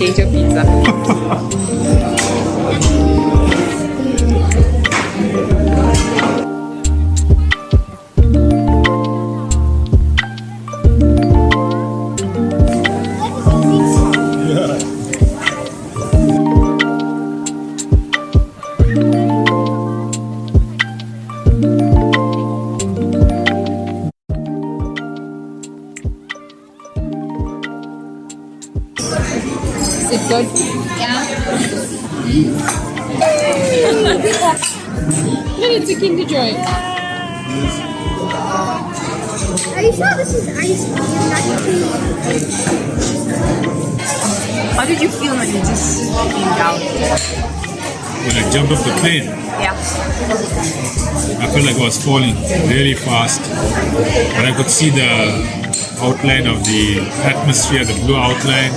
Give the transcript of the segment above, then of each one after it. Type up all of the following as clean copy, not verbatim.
potato pizza. Is it good? Yeah. No, it's a Kinder Joy. Are you sure this is ice cream, not cream? How did you feel when you just came down? When I jumped off the plane, Yeah. I felt like I was falling really fast. But I could see the outline of the atmosphere, the blue outline,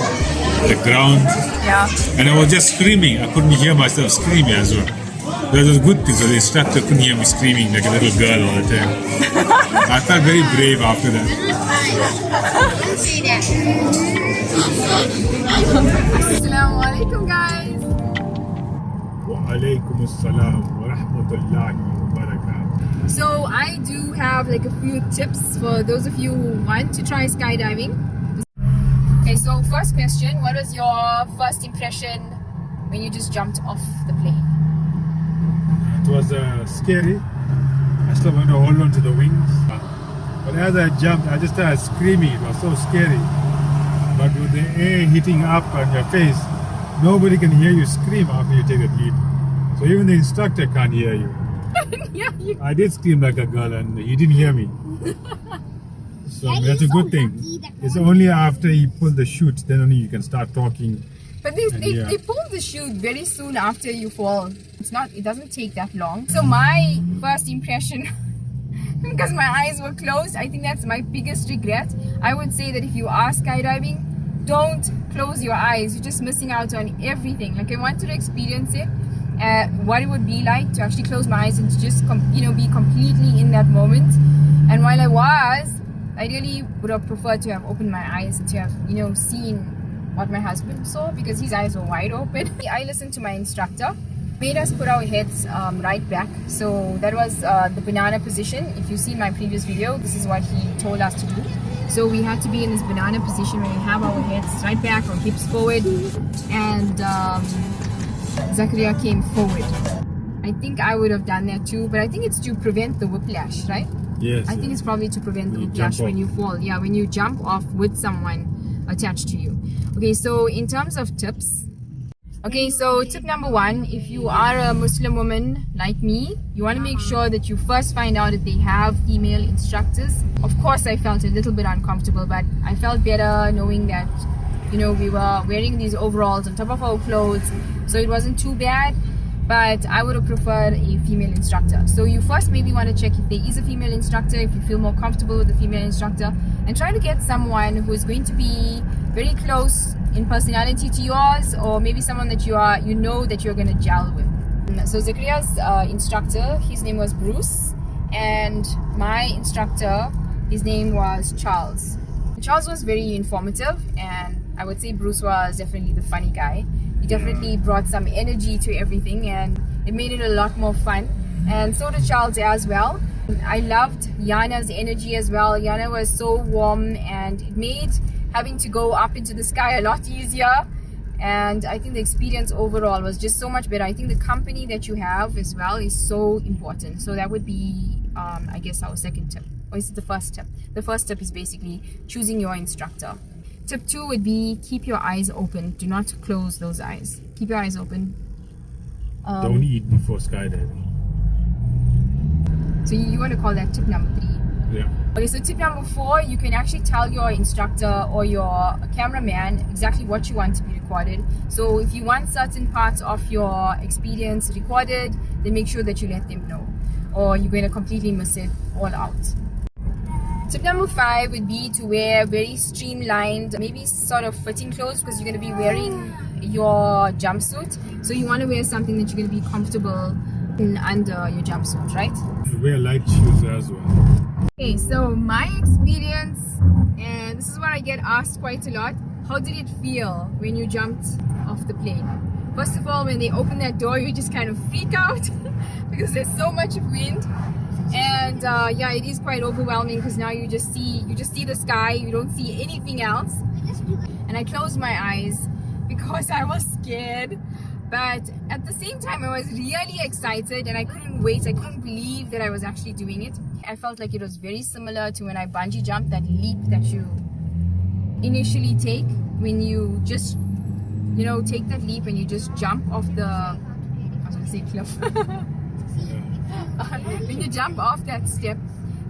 the ground. Yeah. And I was just screaming. I couldn't hear myself screaming as well. That was a good thing, so the instructor couldn't hear me screaming like a little girl all the time. I felt very brave after that. Don't say that. Assalamu alaikum, guys. Wa alaikum assalam wa rahmatullahi wa barakatuh. So I do have like a few tips for those of you who want to try skydiving. Okay, so first question, what was your first impression when you just jumped off the plane? It was scary. I still want to hold on to the wings. But as I jumped, I just started screaming. It was so scary. But with the air hitting up on your face, nobody can hear you scream after you take a leap. So even the instructor can't hear you. Yeah, you... I did scream like a girl and he didn't hear me. So Daddy that's a is so good thing. lucky that It's only after you pull the chute, then only you can start talking. But Yeah. they pull the chute very soon after you fall. It doesn't take that long. So my first impression, because my eyes were closed, I think that's my biggest regret. I would say that if you are skydiving, don't close your eyes. You're just missing out on everything. Like I wanted to experience it, what it would be like to actually close my eyes and to just be completely in that moment. And while I really would have preferred to have opened my eyes and to have seen what my husband saw, because his eyes were wide open. I listened to my instructor, made us put our heads right back. So that was the banana position. If you see my previous video, this is what he told us to do. So we had to be in this banana position where we have our heads right back, our hips forward, and Zakaria came forward. I think I would have done that too, but I think it's to prevent the whiplash, right? Yes. I think it's probably to prevent the When you whiplash jump when you fall. Yeah, when you jump off with someone attached to you. Okay, so in terms of tips. Okay, so tip number one, if you are a Muslim woman like me, you want to make sure that you first find out if they have female instructors. Of course, I felt a little bit uncomfortable, but I felt better knowing that, we were wearing these overalls on top of our clothes, so it wasn't too bad. But I would have preferred a female instructor. So you first maybe want to check if there is a female instructor, if you feel more comfortable with the female instructor, and try to get someone who is going to be very close in personality to yours, or maybe someone that you know that you're going to gel with. So Zakaria's instructor, his name was Bruce, and my instructor, his name was Charles. Charles was very informative, and I would say Bruce was definitely the funny guy. He definitely brought some energy to everything, and it made it a lot more fun. And so did Charles as well. I loved Yana's energy as well. Yana was so warm, and it made having to go up into the sky a lot easier. And I think the experience overall was just so much better. I think the company that you have as well is so important. So that would be, I guess, our second tip. Or is it the first tip? The first tip is basically choosing your instructor. Tip 2 would be keep your eyes open. Do not close those eyes. Keep your eyes open. Don't eat before skydiving. So you want to call that tip number 3. Yeah. Okay, so tip number 4, you can actually tell your instructor or your cameraman exactly what you want to be recorded. So if you want certain parts of your experience recorded, then make sure that you let them know, or you're going to completely miss it all out. Tip number 5 would be to wear very streamlined, maybe sort of fitting clothes, because you're going to be wearing your jumpsuit. So you want to wear something that you're going to be comfortable in under your jumpsuit, right? You wear light shoes as well. Okay, so my experience, and this is what I get asked quite a lot, how did it feel when you jumped off the plane? First of all, when they open that door, you just kind of freak out because there's so much wind. And yeah, it is quite overwhelming because now you just see the sky, you don't see anything else. And I closed my eyes because I was scared, but at the same time I was really excited and I couldn't wait. I couldn't believe that I was actually doing it. I felt like it was very similar to when I bungee jumped, that leap that you initially take when you just, you know, take that leap and you just jump off the, I was going to say cliff. When you jump off that step.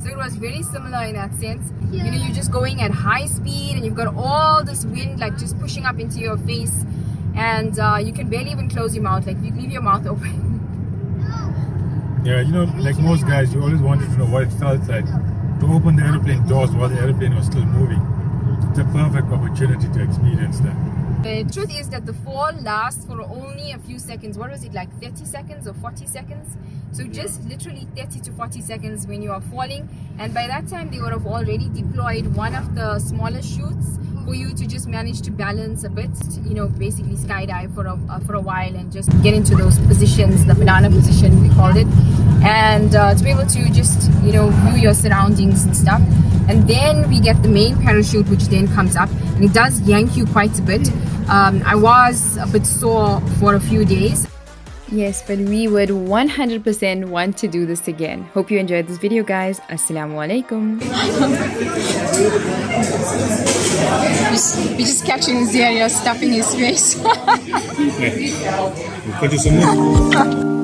So it was very similar in that sense. You know, you're just going at high speed and you've got all this wind like just pushing up into your face, and you can barely even close your mouth. Like you leave your mouth open. Yeah, you know, like most guys, you always wanted to know what it felt like to open the airplane doors while the airplane was still moving. It's a perfect opportunity to experience that. The truth is that the fall lasts for only a few seconds. What was it, like 30 seconds or 40 seconds? So just literally 30 to 40 seconds when you are falling, and by that time they would have already deployed one of the smaller chutes for you to just manage to balance a bit, you know, basically skydive for a while and just get into those positions, the banana position we called it, and to be able to just, you know, view your surroundings and stuff. And then we get the main parachute, which then comes up and it does yank you quite a bit. I was a bit sore for a few days. Yes, but we would 100% want to do this again. Hope you enjoyed this video, guys. Assalamu alaikum. We're just catching Zia stuffing his face. We'll cut you some more.